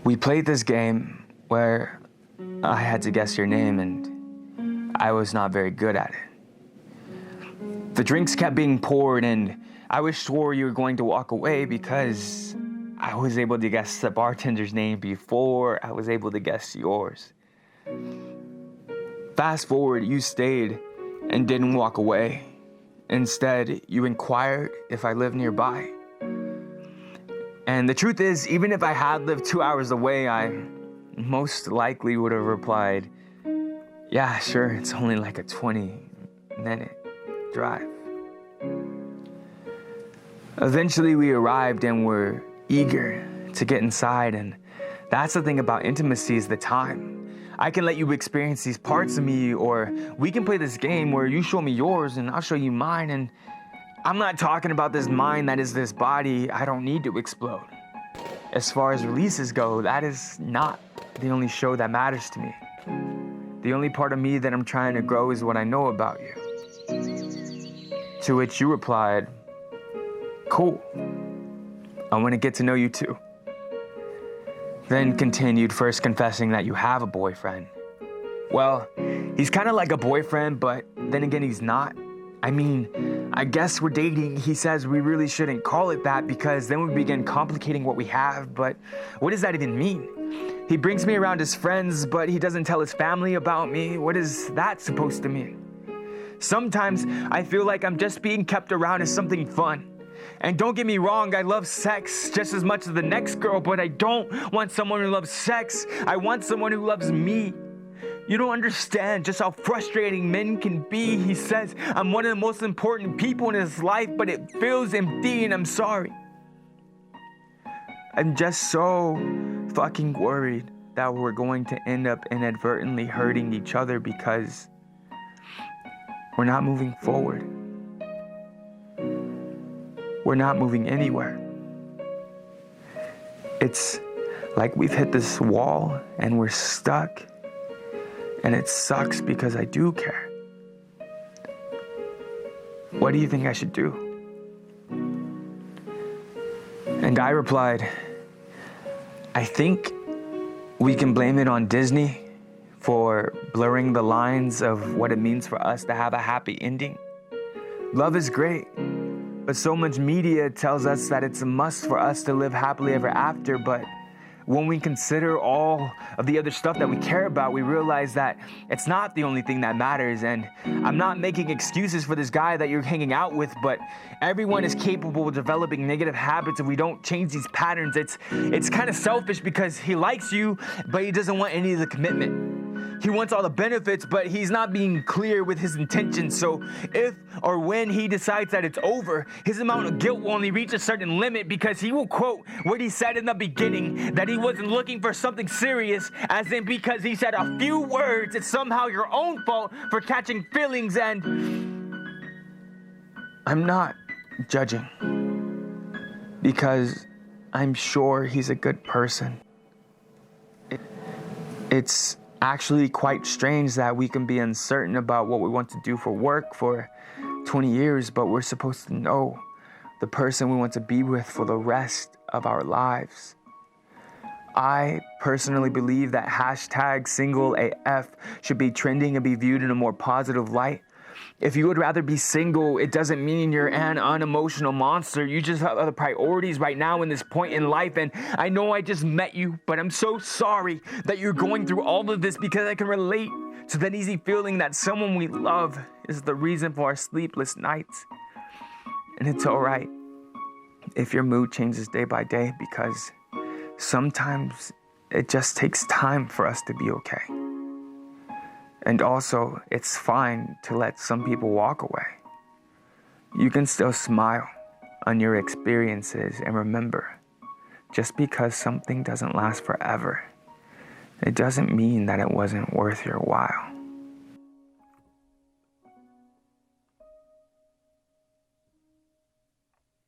We played this game where I had to guess your name and I was not very good at it. The drinks kept being poured and I was sure you were going to walk away because I was able to guess the bartender's name before I was able to guess yours. Fast forward, you stayed and didn't walk away. Instead, you inquired if I lived nearby. And the truth is, even if I had lived 2 hours away, I most likely would have replied, yeah, sure, it's only like a 20-minute drive. Eventually, we arrived and were eager to get inside, and that's the thing about intimacy is the time. I can let you experience these parts of me, or we can play this game where you show me yours and I'll show you mine, and I'm not talking about this mind that is this body I don't need to explode. As far as releases go, that is not the only show that matters to me. The only part of me that I'm trying to grow is what I know about you. To which you replied, cool. I want to get to know you too. Then continued, first confessing that you have a boyfriend. Well, he's kind of like a boyfriend, but then again, he's not. I mean, I guess we're dating. He says we really shouldn't call it that because then we begin complicating what we have, but what does that even mean? He brings me around his friends, but he doesn't tell his family about me. What is that supposed to mean? Sometimes I feel like I'm just being kept around as something fun. And don't get me wrong, I love sex just as much as the next girl, but I don't want someone who loves sex. I want someone who loves me. You don't understand just how frustrating men can be. He says I'm one of the most important people in his life, but it feels empty and I'm sorry. I'm just so fucking worried that we're going to end up inadvertently hurting each other because we're not moving forward. We're not moving anywhere. It's like we've hit this wall and we're stuck. And it sucks because I do care. What do you think I should do? And I replied, I think we can blame it on Disney for blurring the lines of what it means for us to have a happy ending. Love is great. But so much media tells us that it's a must for us to live happily ever after. But when we consider all of the other stuff that we care about, we realize that it's not the only thing that matters. And I'm not making excuses for this guy that you're hanging out with, but everyone is capable of developing negative habits if we don't change these patterns. It's kind of selfish because he likes you, but he doesn't want any of the commitment. He wants all the benefits, but he's not being clear with his intentions. So if or when he decides that it's over, his amount of guilt will only reach a certain limit because he will quote what he said in the beginning, that he wasn't looking for something serious, as in because he said a few words, it's somehow your own fault for catching feelings. And I'm not judging because I'm sure he's a good person. It's actually quite strange that we can be uncertain about what we want to do for work for 20 years, but we're supposed to know the person we want to be with for the rest of our lives. I personally believe that hashtag single AF should be trending and be viewed in a more positive light. If you would rather be single, it doesn't mean you're an unemotional monster. You just have other priorities right now in this point in life. And I know I just met you, but I'm so sorry that you're going through all of this because I can relate to that easy feeling that someone we love is the reason for our sleepless nights. And it's all right if your mood changes day by day because sometimes it just takes time for us to be okay. And also, it's fine to let some people walk away. You can still smile on your experiences and remember, just because something doesn't last forever, it doesn't mean that it wasn't worth your while.